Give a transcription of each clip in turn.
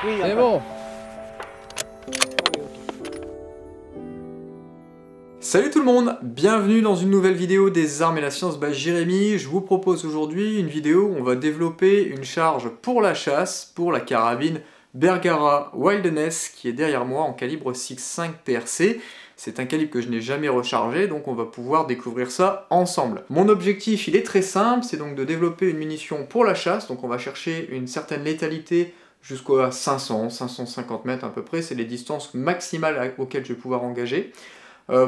Oui, C'est bon. Salut tout le monde, bienvenue dans une nouvelle vidéo des armes et la science by Jérémy. Je vous propose aujourd'hui une vidéo où on va développer une charge pour la chasse, pour la carabine Bergara Wilderness qui est derrière moi en calibre 6.5 PRC. C'est un calibre que je n'ai jamais rechargé, donc on va pouvoir découvrir ça ensemble. Mon objectif, il est très simple, c'est donc de développer une munition pour la chasse, donc on va chercher une certaine létalité jusqu'à 500, 550 mètres à peu près, c'est les distances maximales auxquelles je vais pouvoir engager.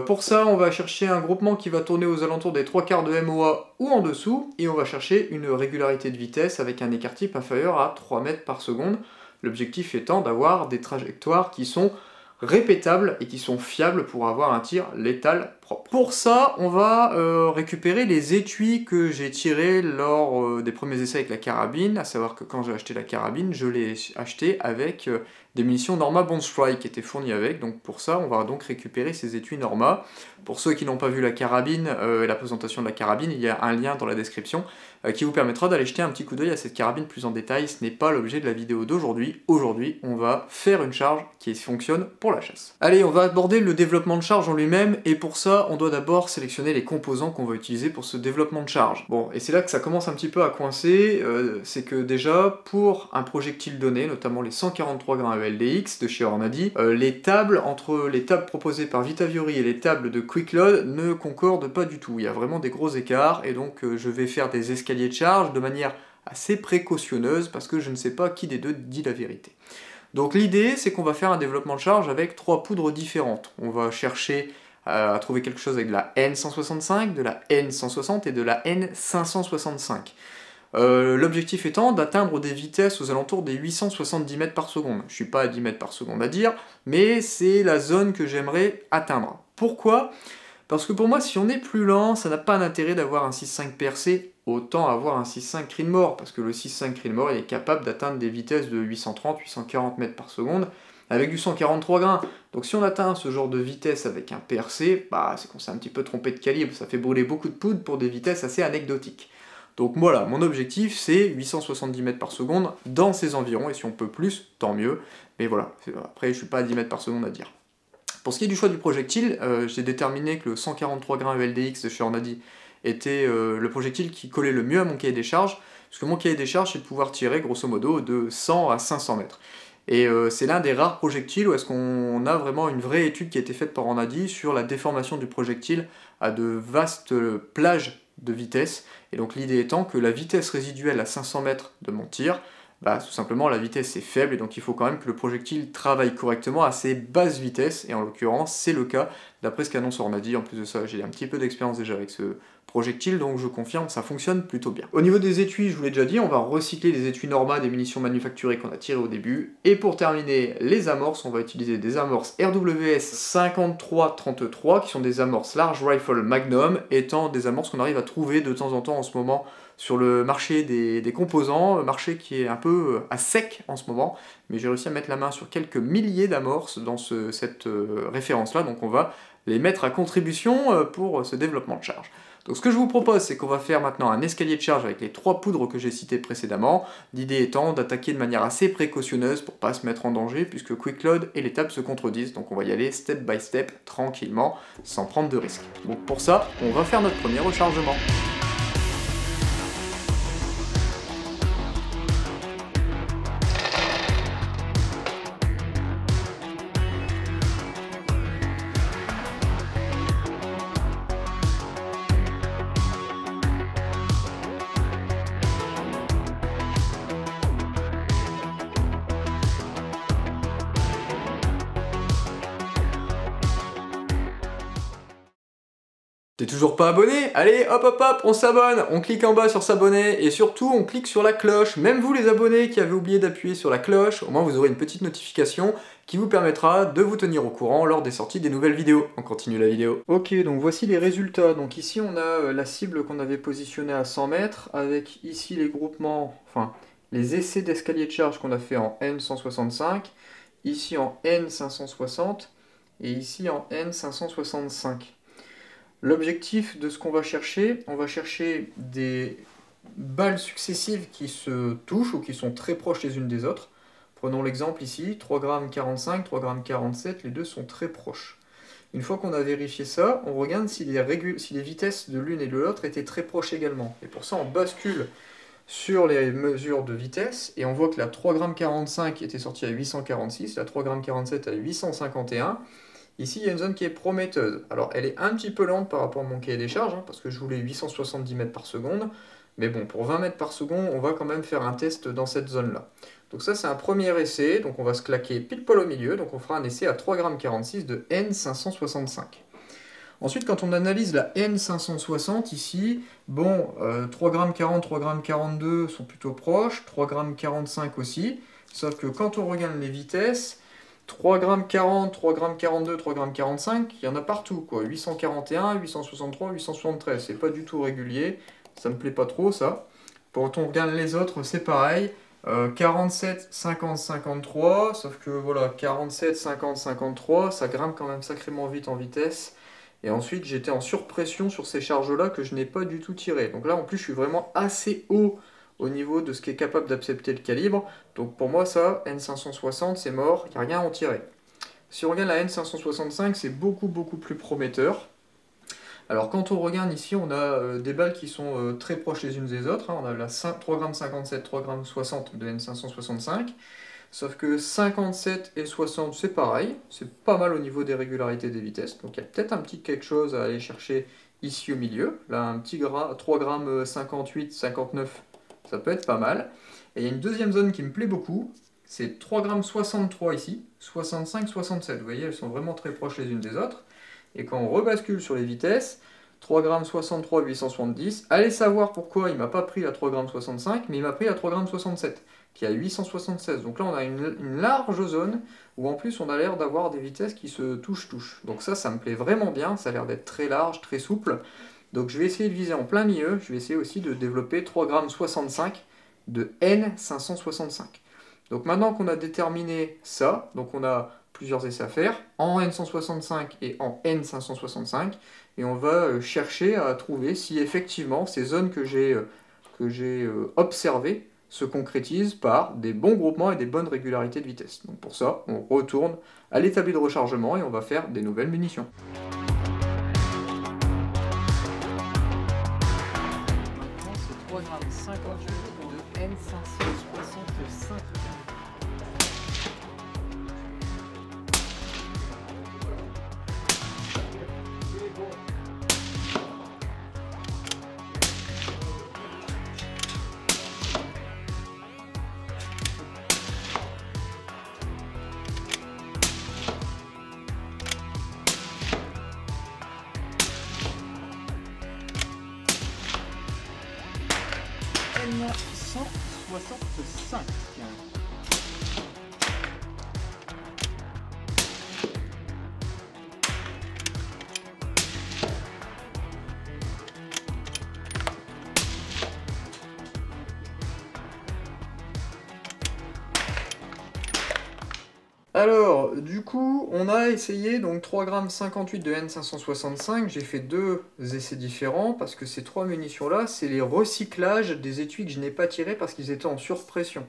Pour ça, on va chercher un groupement qui va tourner aux alentours des 3/4 de MOA ou en dessous, et on va chercher une régularité de vitesse avec un écart type inférieur à 3 mètres par seconde. L'objectif étant d'avoir des trajectoires qui sont répétables et qui sont fiables pour avoir un tir létal propre. Pour ça, on va récupérer les étuis que j'ai tirés lors des premiers essais avec la carabine, à savoir que quand j'ai acheté la carabine, je l'ai acheté avec des munitions Norma Bond Strike qui étaient fournies avec, donc pour ça, on va donc récupérer ces étuis Norma. Pour ceux qui n'ont pas vu la carabine et la présentation de la carabine, il y a un lien dans la description qui vous permettra d'aller jeter un petit coup d'œil à cette carabine plus en détail. Ce n'est pas l'objet de la vidéo d'aujourd'hui. Aujourd'hui, on va faire une charge qui fonctionne pour la chasse. Allez, on va aborder le développement de charge en lui-même, et pour ça, on doit d'abord sélectionner les composants qu'on va utiliser pour ce développement de charge. Bon, et c'est là que ça commence un petit peu à coincer, c'est que déjà, pour un projectile donné, notamment les 143 grains ELDX de chez Hornady, les tables, entre les tables proposées par Vitaviori et les tables de Quick Load ne concordent pas du tout. Il y a vraiment des gros écarts, et donc je vais faire des escaliers de charge de manière assez précautionneuse, parce que je ne sais pas qui des deux dit la vérité. Donc l'idée, c'est qu'on va faire un développement de charge avec 3 poudres différentes. On va chercher à trouver quelque chose avec de la N165, de la N160 et de la N565. L'objectif étant d'atteindre des vitesses aux alentours des 870 mètres par seconde. Je suis pas à 10 mètres par seconde à dire, mais c'est la zone que j'aimerais atteindre. Pourquoi ? Parce que pour moi, si on est plus lent, ça n'a pas d'intérêt d'avoir un 6.5 PRC, autant avoir un 6.5 Creedmoor, parce que le 6.5 Creedmoor est capable d'atteindre des vitesses de 830-840 mètres par seconde, avec du 143 grains. Donc si on atteint ce genre de vitesse avec un PRC, bah, c'est qu'on s'est un petit peu trompé de calibre, ça fait brûler beaucoup de poudre pour des vitesses assez anecdotiques. Donc voilà, mon objectif c'est 870 mètres par seconde dans ces environs, et si on peut plus, tant mieux, mais voilà, après je suis pas à 10 mètres par seconde à dire. Pour ce qui est du choix du projectile, j'ai déterminé que le 143 grains ELDX de chez Hornady était le projectile qui collait le mieux à mon cahier des charges, parce que mon cahier des charges c'est de pouvoir tirer grosso modo de 100 à 500 mètres. Et c'est l'un des rares projectiles où est-ce qu'on a vraiment une vraie étude qui a été faite par Hornady sur la déformation du projectile à de vastes plages de vitesse. Et donc l'idée étant que la vitesse résiduelle à 500 mètres de mon tir, bah, tout simplement la vitesse est faible, et donc il faut quand même que le projectile travaille correctement à assez basses vitesses, et en l'occurrence c'est le cas d'après ce qu'annonce Hornady. En plus de ça, j'ai un petit peu d'expérience déjà avec ce projectile, donc je confirme, ça fonctionne plutôt bien. Au niveau des étuis, je vous l'ai déjà dit, on va recycler les étuis Norma des munitions manufacturées qu'on a tirées au début, et pour terminer les amorces, on va utiliser des amorces RWS 5333, qui sont des amorces Large Rifle Magnum, étant des amorces qu'on arrive à trouver de temps en temps en ce moment sur le marché des composants, le marché qui est un peu à sec en ce moment, mais j'ai réussi à mettre la main sur quelques milliers d'amorces dans cette référence-là, donc on va les mettre à contribution pour ce développement de charge. Donc ce que je vous propose, c'est qu'on va faire maintenant un escalier de charge avec les 3 poudres que j'ai citées précédemment, l'idée étant d'attaquer de manière assez précautionneuse pour pas se mettre en danger, puisque Quick Load et les tables se contredisent, donc on va y aller step by step, tranquillement, sans prendre de risques. Donc pour ça, on va faire notre premier rechargement. T'es toujours pas abonné? Allez, hop hop hop, on s'abonne, on clique en bas sur s'abonner, et surtout on clique sur la cloche. Même vous les abonnés qui avez oublié d'appuyer sur la cloche, au moins vous aurez une petite notification qui vous permettra de vous tenir au courant lors des sorties des nouvelles vidéos. On continue la vidéo. Ok, donc voici les résultats. Donc ici on a la cible qu'on avait positionnée à 100 mètres, avec ici les groupements, enfin les essais d'escalier de charge qu'on a fait en N165, ici en N560, et ici en N565. L'objectif de ce qu'on va chercher, on va chercher des balles successives qui se touchent ou qui sont très proches les unes des autres. Prenons l'exemple ici, 3,45 g, 3,47 g, les deux sont très proches. Une fois qu'on a vérifié ça, on regarde si les vitesses de l'une et de l'autre étaient très proches également. Et pour ça, on bascule sur les mesures de vitesse, et on voit que la 3,45 g était sortie à 846, la 3,47 g à 851. Ici, il y a une zone qui est prometteuse. Alors, elle est un petit peu lente par rapport à mon cahier des charges, parce que je voulais 870 mètres par seconde. Mais bon, pour 20 mètres par seconde, on va quand même faire un test dans cette zone-là. Donc ça, c'est un premier essai. Donc on va se claquer pile poil au milieu. Donc on fera un essai à 3,46 g de N565. Ensuite, quand on analyse la N560 ici, bon, 3,40 g, 3,42 g sont plutôt proches, 3,45 g aussi. Sauf que quand on regarde les vitesses, 3,40 g, 3,42 g, 3,45 g, il y en a partout, quoi. 841, 863, 873, c'est pas du tout régulier. Ça me plaît pas trop, ça. Quand on regarde les autres, c'est pareil. 47, 50, 53, sauf que voilà, 47, 50, 53, ça grimpe quand même sacrément vite en vitesse. Et ensuite, j'étais en surpression sur ces charges-là que je n'ai pas du tout tirées. Donc là, en plus, je suis vraiment assez haut au niveau de ce qui est capable d'accepter le calibre. Donc pour moi, ça, N560, c'est mort, il n'y a rien à en tirer. Si on regarde la N565, c'est beaucoup plus prometteur. Alors quand on regarde ici, on a des balles qui sont très proches les unes des autres. Hein. On a la 3,57 g, 3,60 g de N565. Sauf que 57 et 60, c'est pareil. C'est pas mal au niveau des régularités des vitesses. Donc il y a peut-être un petit quelque chose à aller chercher ici au milieu. Là, un petit 3,58 g, 59, ça peut être pas mal. Et il y a une deuxième zone qui me plaît beaucoup. C'est 3,63 g ici, 65, 67. Vous voyez, elles sont vraiment très proches les unes des autres. Et quand on rebascule sur les vitesses, 3,63 g, 870. Allez savoir pourquoi il ne m'a pas pris la 3,65 g, mais il m'a pris la 3,67 g, qui est à 876. Donc là, on a une large zone où en plus, on a l'air d'avoir des vitesses qui se touchent. Donc ça me plaît vraiment bien. Ça a l'air d'être très large, très souple. Donc je vais essayer de viser en plein milieu. Je vais essayer aussi de développer 3,65 g de N565. Donc maintenant qu'on a déterminé ça, donc on a plusieurs essais à faire, en N165 et en N565, et on va chercher à trouver si effectivement ces zones que j'ai observées se concrétisent par des bons groupements et des bonnes régularités de vitesse. Donc pour ça, on retourne à l'établi de rechargement et on va faire des nouvelles munitions. Maintenant, c'est 3,58 g de N565. N165. Alors, du coup, on a essayé donc 3,58 g de N565. J'ai fait deux essais différents parce que ces trois munitions-là, c'est les recyclages des étuis que je n'ai pas tirés parce qu'ils étaient en surpression.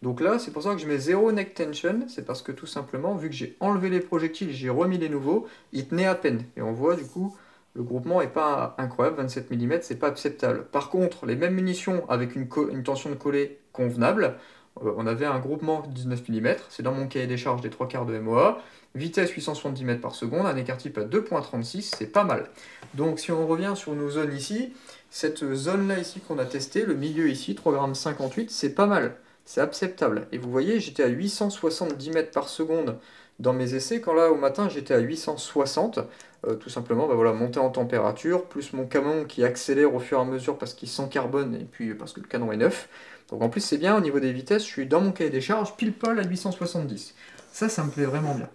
Donc là, c'est pour ça que je mets 0 neck tension. C'est parce que tout simplement, vu que j'ai enlevé les projectiles, j'ai remis les nouveaux, ils tenaient à peine. Et on voit du coup, le groupement n'est pas incroyable, 27 mm, c'est pas acceptable. Par contre, les mêmes munitions avec une tension de coller convenable, on avait un groupement 19 mm, c'est dans mon cahier des charges des 3/4 de MOA, vitesse 870 mètres par seconde, un écart type à 2,36, c'est pas mal. Donc si on revient sur nos zones ici, cette zone-là ici qu'on a testée, le milieu ici, 3,58 g, c'est pas mal, c'est acceptable. Et vous voyez, j'étais à 870 mètres par seconde dans mes essais, quand là au matin j'étais à 860, tout simplement voilà, monter en température, plus mon canon qui accélère au fur et à mesure parce qu'il s'encarbone et puis parce que le canon est neuf. Donc en plus c'est bien, au niveau des vitesses, je suis dans mon cahier des charges, pile poil à 870. Ça me plaît vraiment bien.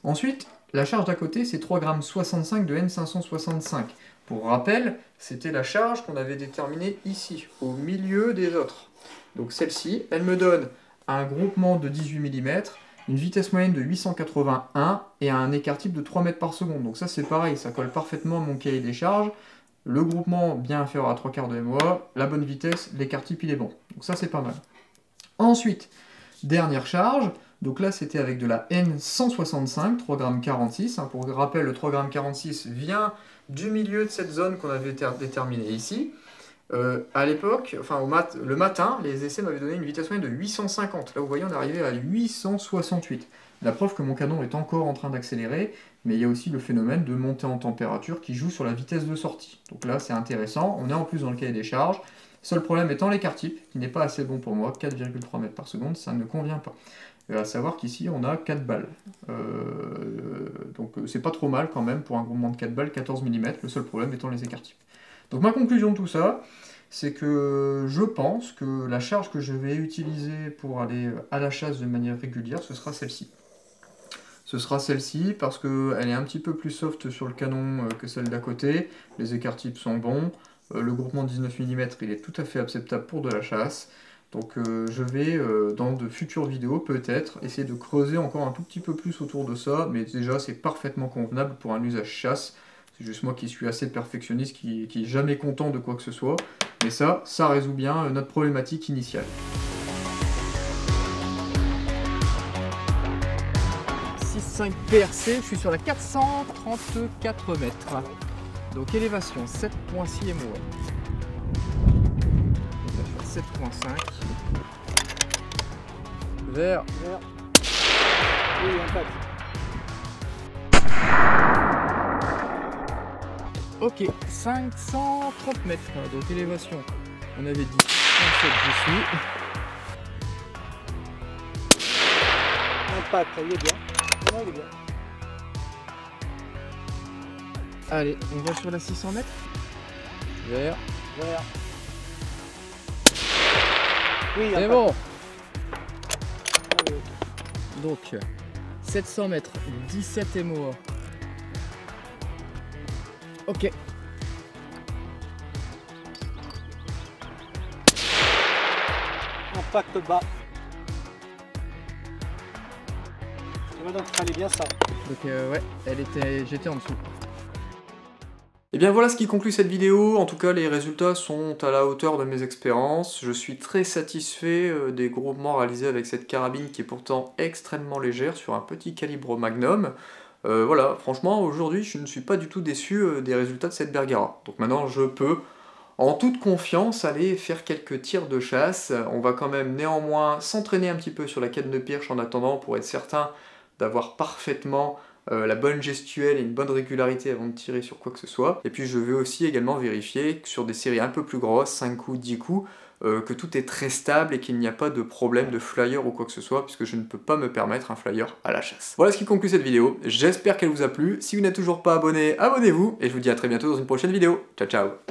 Ensuite, la charge d'à côté, c'est 3,65 g de N565. Pour rappel, c'était la charge qu'on avait déterminée ici, au milieu des autres. Donc celle-ci, elle me donne un groupement de 18 mm, une vitesse moyenne de 881 et un écart type de 3 mètres par seconde. Donc ça c'est pareil, ça colle parfaitement à mon cahier des charges. le groupement bien inférieur à 3/4 de MOA, la bonne vitesse, l'écart type il est bon. Donc ça c'est pas mal. Ensuite, dernière charge, donc là c'était avec de la N165, 3,46 g. Pour rappel, le 3,46 g vient du milieu de cette zone qu'on avait déterminée ici. À l'époque, enfin le matin, les essais m'avaient donné une vitesse moyenne de 850. Là vous voyez on est arrivé à 868. La preuve que mon canon est encore en train d'accélérer, mais il y a aussi le phénomène de montée en température qui joue sur la vitesse de sortie. Donc là c'est intéressant, on est en plus dans le cahier des charges. Seul problème étant l'écart type, qui n'est pas assez bon pour moi, 4,3 mètres par seconde, ça ne convient pas. À savoir qu'ici on a 4 balles. Donc c'est pas trop mal quand même pour un groupement de 4 balles, 14 mm, le seul problème étant les écarts types. Donc ma conclusion de tout ça, c'est que je pense que la charge que je vais utiliser pour aller à la chasse de manière régulière, ce sera celle-ci. Ce sera celle-ci parce qu'elle est un petit peu plus soft sur le canon que celle d'à côté, les écarts types sont bons, le groupement 19 mm il est tout à fait acceptable pour de la chasse. Donc je vais, dans de futures vidéos peut-être, essayer de creuser encore un tout petit peu plus autour de ça, mais déjà c'est parfaitement convenable pour un usage chasse. C'est juste moi qui suis assez perfectionniste, qui est jamais content de quoi que ce soit. Mais ça résout bien notre problématique initiale. 6,5 PRC, je suis sur la 434 mètres. Donc élévation 7,6 MOA. 7,5. Vert. Oui, impact. Ok, 530 mètres. Donc élévation, on avait dit 37, j'y suis. Impact, il est bien. Non, il est bien. Allez, on va sur la 600 mètres. Vert. Vert. Oui, C'est impact. bon. Allez. Donc 700 mètres, 17 MOA. Ok. Impact bas. Tu vois donc il fallait bien ça. Donc ouais, j'étais en dessous. Et bien voilà ce qui conclut cette vidéo, en tout cas les résultats sont à la hauteur de mes expériences, je suis très satisfait des groupements réalisés avec cette carabine qui est pourtant extrêmement légère sur un petit calibre Magnum. Voilà, franchement aujourd'hui je ne suis pas du tout déçu des résultats de cette Bergara. Donc maintenant je peux en toute confiance aller faire quelques tirs de chasse, on va quand même néanmoins s'entraîner un petit peu sur la canne de perche en attendant pour être certain d'avoir parfaitement la bonne gestuelle et une bonne régularité avant de tirer sur quoi que ce soit. Et puis je vais aussi également vérifier que sur des séries un peu plus grosses, 5 coups, 10 coups, que tout est très stable et qu'il n'y a pas de problème de flyer ou quoi que ce soit, puisque je ne peux pas me permettre un flyer à la chasse. Voilà ce qui conclut cette vidéo, j'espère qu'elle vous a plu. Si vous n'êtes toujours pas abonné, abonnez-vous, et je vous dis à très bientôt dans une prochaine vidéo. Ciao ciao.